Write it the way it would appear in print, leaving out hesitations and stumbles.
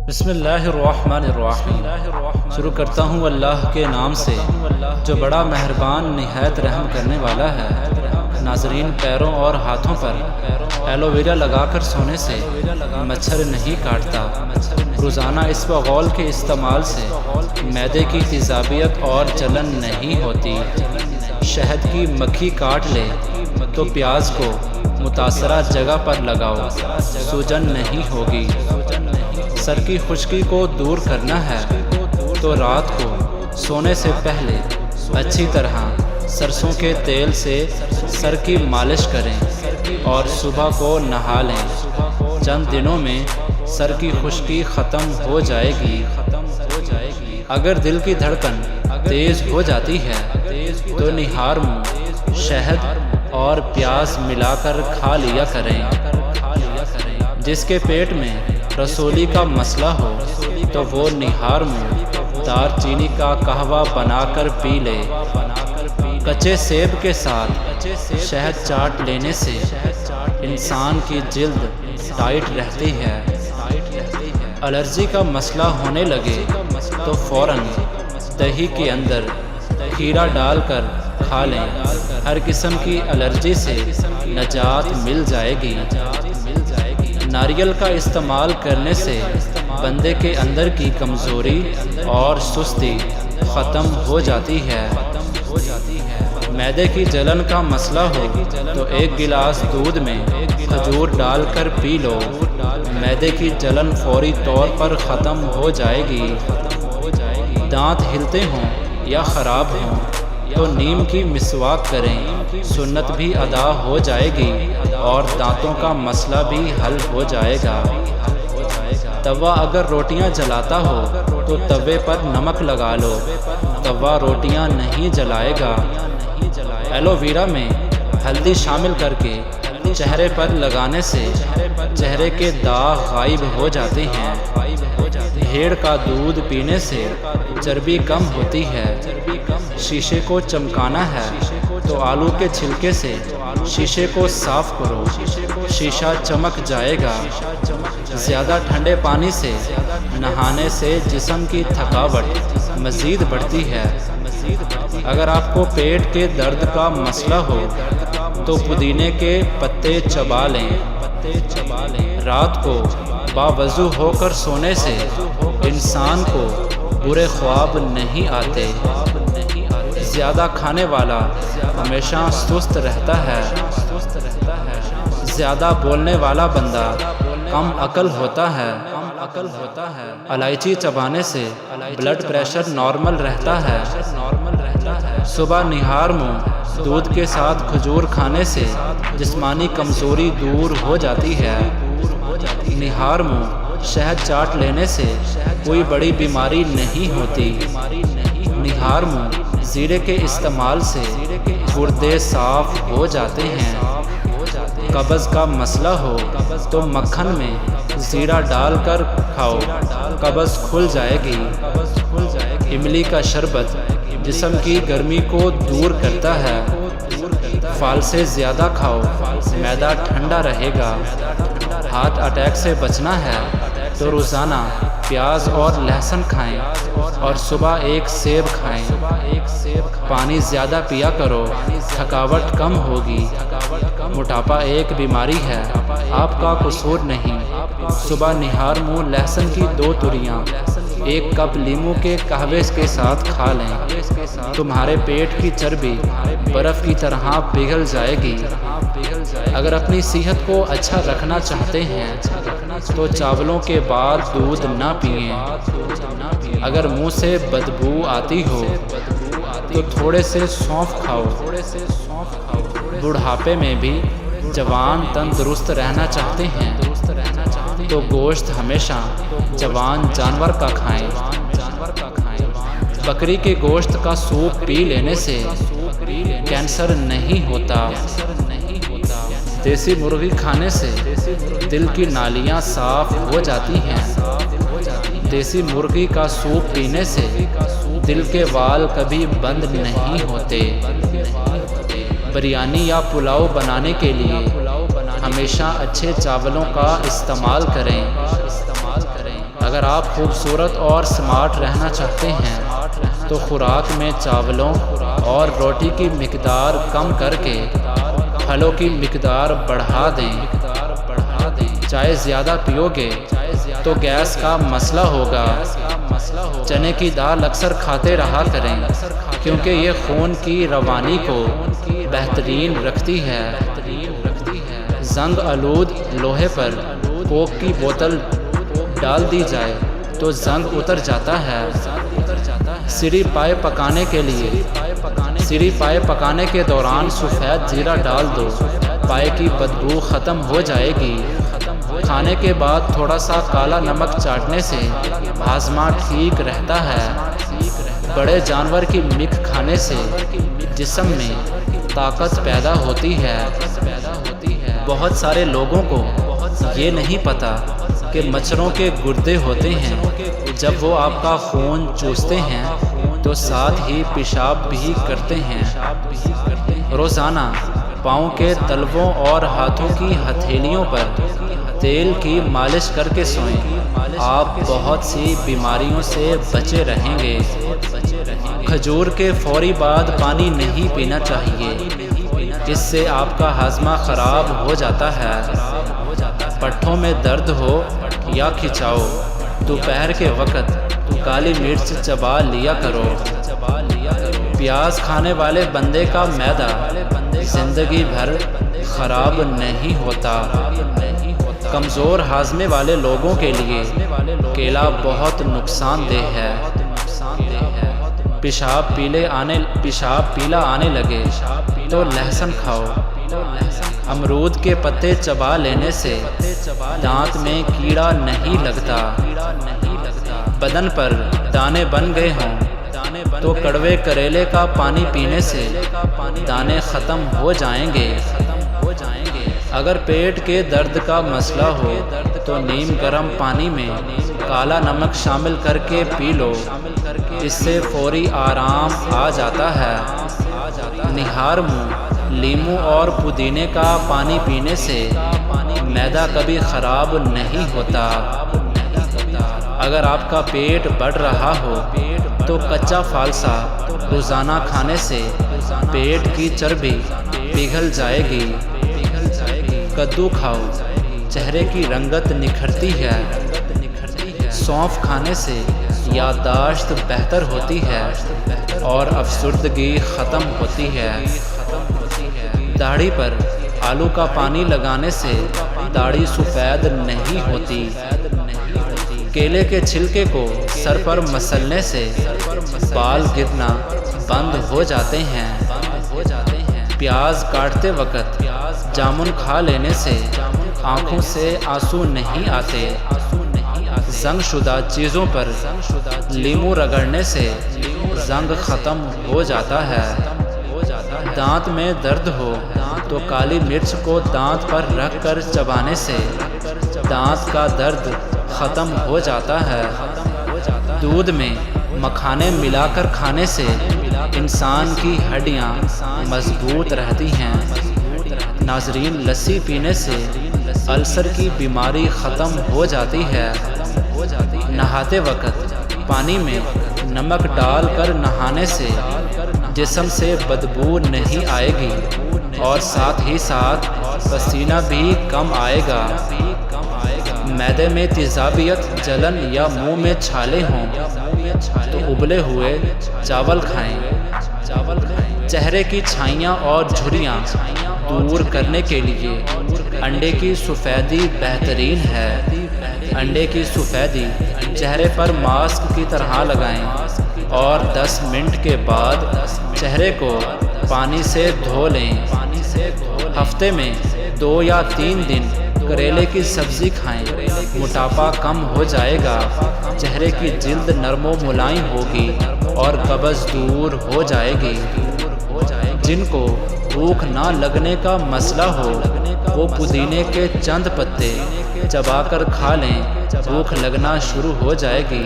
بسم اللہ الرحمن الرحیم۔ شروع کرتا ہوں اللہ کے نام سے جو بڑا مہربان نہایت رحم کرنے والا ہے۔ ناظرین، پیروں اور ہاتھوں پر ایلو ویرا لگا کر سونے سے مچھر نہیں کاٹتا۔ روزانہ اسپغول کے استعمال سے معدے کی تیزابیت اور جلن نہیں ہوتی۔ شہد کی مکھی کاٹ لے تو پیاز کو متاثرہ جگہ پر لگاؤ، سوجن نہیں ہوگی۔ سر کی خشکی کو دور کرنا ہے تو رات کو سونے سے پہلے اچھی طرح سرسوں کے تیل سے سر کی مالش کریں اور صبح کو نہا لیں۔ چند دنوں میں سر کی خشکی ختم ہو جائے گی۔ اگر دل کی دھڑکن تیز ہو جاتی ہے تو نہار منہ شہد اور پیاز ملا کر کھا لیا کریں۔ جس کے پیٹ میں رسولی کا مسئلہ ہو تو وہ نہار منہ دار چینی کا قہوہ بنا کر پی لے۔ کچے سیب کے ساتھ شہد چاٹ لینے سے انسان کی جلد ٹائٹ رہتی ہے۔ الرجی کا مسئلہ ہونے لگے تو فوراً دہی کے اندر کھیرا ڈال کر کھا لیں۔ ہر قسم کی الرجی سے نجات مل جائے گی۔ ناریل کا استعمال کرنے سے بندے کے اندر کی کمزوری اور سستی ختم ہو جاتی ہے۔ معدے کی جلن کا مسئلہ ہو تو ایک گلاس دودھ میں کھجور ڈال کر پی لو۔ معدے کی جلن فوری طور پر ختم ہو جائے گی۔ دانت ہلتے ہوں یا خراب ہوں تو نیم کی مسواک کریں، سنت بھی ادا ہو جائے گی اور دانتوں کا مسئلہ بھی حل ہو جائے گا۔ توا اگر روٹیاں جلاتا ہو تو توے پر نمک لگا لو، توا روٹیاں نہیں جلائے گا۔ ایلو ویرا میں ہلدی شامل کر کے چہرے پر لگانے سے چہرے کے داغ غائب ہو جاتے ہیں۔ بھیڑ کا دودھ پینے سے چربی کم ہوتی ہے۔ شیشے کو چمکانا ہے تو آلو کے چھلکے سے شیشے کو صاف کرو، شیشہ چمک جائے گا۔ زیادہ ٹھنڈے پانی سے نہانے سے جسم کی تھکاوٹ مزید بڑھتی ہے۔ اگر آپ کو پیٹ کے درد کا مسئلہ ہو تو پودینے کے پتے چبا لیں۔ رات کو باوضو ہو کر سونے سے انسان کو برے خواب نہیں آتے۔ زیادہ کھانے والا ہمیشہ سست رہتا ہے۔ زیادہ بولنے والا بندہ کم عقل ہوتا ہے۔ الائچی چبانے سے بلڈ پریشر نارمل رہتا ہے۔ صبح نہار منہ دودھ کے ساتھ کھجور کھانے سے جسمانی کمزوری دور ہو جاتی ہے۔ نہار منہ شہد چاٹ لینے سے کوئی بڑی بیماری نہیں ہوتی۔ نہار منہ زیرے کے استعمال سے گردے صاف ہو جاتے ہیں۔ قبض کا مسئلہ ہو تو مکھن میں زیرہ ڈال کر کھاؤ، قبض کھل جائے گی۔ املی کا شربت جسم کی گرمی کو دور کرتا ہے۔ پھال سے زیادہ کھاؤ، معدہ ٹھنڈا رہے گا۔ ہارٹ اٹیک سے بچنا ہے تو روزانہ پیاز اور لہسن کھائیں اور صبح ایک سیب کھائیں۔ پانی زیادہ پیا کرو، تھکاوٹ کم ہوگی۔ موٹاپا ایک بیماری ہے، آپ کا قصور نہیں۔ صبح نہار منہ لہسن کی 2 توریاں 1 کپ لیموں کے قہوے کے ساتھ کھا لیں۔ تمہارے پیٹ کی چربی برف کی طرح پگھل جائے گی۔ اگر اپنی صحت کو اچھا رکھنا چاہتے ہیں تو چاولوں کے بعد دودھ نہ پئیں۔ اگر منہ سے بدبو آتی ہو تو تھوڑے سے سونف کھاؤ۔ بڑھاپے میں بھی جوان تندرست رہنا چاہتے ہیں تو گوشت ہمیشہ جوان جانور کا کھائیں۔ بکری کے گوشت کا سوپ پی لینے سے کینسر نہیں ہوتا۔ دیسی مرغی کھانے سے دل کی نالیاں صاف ہو جاتی ہیں۔ دیسی مرغی کا سوپ پینے سے دل کے وال کبھی بند نہیں ہوتے۔ بریانی یا پلاؤ بنانے کے لیے ہمیشہ اچھے چاولوں کا استعمال کریں۔ اگر آپ خوبصورت اور سمارٹ رہنا چاہتے ہیں تو خوراک میں چاولوں اور روٹی کی مقدار کم کر کے پھلوں کی مقدار بڑھا دیں۔ چائے زیادہ پیو گے تو گیس کا مسئلہ ہوگا۔ چنے کی دال اکثر کھاتے رہا کریں کیونکہ یہ خون کی روانی کو بہترین رکھتی ہے۔ زنگ آلود لوہے پر کوک کی بوتل ڈال دی جائے تو زنگ اتر جاتا ہے۔ سری پائے پکانے کے دوران سفید زیرہ ڈال دو، پائے کی بدبو ختم ہو جائے گی۔ کھانے کے بعد تھوڑا سا کالا نمک چاٹنے سے ہاضمہ ٹھیک رہتا ہے۔ بڑے جانور کی مکھ کھانے سے جسم میں طاقت پیدا ہوتی ہے۔ بہت سارے لوگوں کو یہ نہیں پتہ کہ مچھروں کے گردے ہوتے ہیں، جب وہ آپ کا خون چوستے ہیں تو ساتھ ہی پیشاب بھی کرتے ہیں۔ روزانہ پاؤں کے تلووں اور ہاتھوں کی ہتھیلیوں پر تیل کی مالش کر کے سوئیں، آپ بہت سی بیماریوں سے بچے رہیں گے۔ کھجور کے فوری بعد پانی نہیں پینا چاہیے، اس سے آپ کا ہاضمہ خراب ہو جاتا ہے۔ پٹھوں میں درد ہو یا کھچاؤ، دوپہر کے وقت کالی مرچ چبا لیا کرو۔ پیاز کھانے والے بندے کا معدہ زندگی بھر خراب نہیں ہوتا۔ کمزور ہاضمے والے لوگوں کے لیے کیلا بہت نقصان دہ ہے۔ پیشاب پیلا آنے لگے تو لہسن کھاؤ۔ امرود کے پتے چبا لینے سے دانت میں کیڑا نہیں لگتا۔ بدن پر دانے بن گئے ہوں تو کڑوے کریلے کا پانی پینے سے دانے ختم ہو جائیں گے۔ اگر پیٹ کے درد کا مسئلہ ہو تو نیم گرم پانی میں کالا نمک شامل کر کے پی لو، اس سے فوری آرام آ جاتا ہے۔ نہار منہ لیموں اور پودینے کا پانی پینے سے معدہ کبھی خراب نہیں ہوتا۔ اگر آپ کا پیٹ بڑھ رہا ہو تو کچا فالسا روزانہ کھانے سے پیٹ کی چربی پگھل جائے گی۔ کدو کھاؤ، چہرے کی رنگت نکھرتی ہے۔ سونف کھانے سے یادداشت بہتر ہوتی ہے اور افسردگی ختم ہوتی ہے۔ داڑھی پر آلو کا پانی لگانے سے داڑھی سفید نہیں ہوتی۔ کیلے کے چھلکے کو سر پر مسلنے سے بال گرنا بند ہو جاتے ہیں۔ پیاز کاٹتے وقت جامن کھا لینے سے آنکھوں سے آنسو نہیں آتے۔ زنگ شدہ چیزوں پر لیموں رگڑنے سے زنگ ختم ہو جاتا ہے۔ دانت میں درد ہو تو کالی مرچ کو دانت پر رکھ کر چبانے سے دانت کا درد ختم ہو جاتا ہے۔ دودھ میں مکھانے ملا کر کھانے سے انسان کی ہڈیاں مضبوط رہتی ہیں۔ ناظرین، لسی پینے سے السر کی بیماری ختم ہو جاتی ہے۔ نہاتے وقت پانی میں نمک ڈال کر نہانے سے جسم سے بدبو نہیں آئے گی اور ساتھ ہی ساتھ پسینہ بھی کم آئے گا۔ معدے میں تیزابیت، جلن یا منہ میں چھالے ہوں تو ابلے ہوئے چاول کھائیں۔ چہرے کی چھائیاں اور جھریاں دور کرنے کے لیے انڈے کی سفیدی بہترین ہے۔ انڈے کی سفیدی چہرے پر ماسک کی طرح لگائیں اور 10 منٹ کے بعد چہرے کو پانی سے دھو لیں۔ ہفتے میں 2 یا 3 دن کریلے کی سبزی کھائیں، موٹاپا کم ہو جائے گا، چہرے کی جلد نرم و ملائم ہوگی اور قبض دور ہو جائے گی۔ جن کو بھوک نہ لگنے کا مسئلہ ہو وہ پودینے کے چند پتے چبا کر کھا لیں، بھوک لگنا شروع ہو جائے گی۔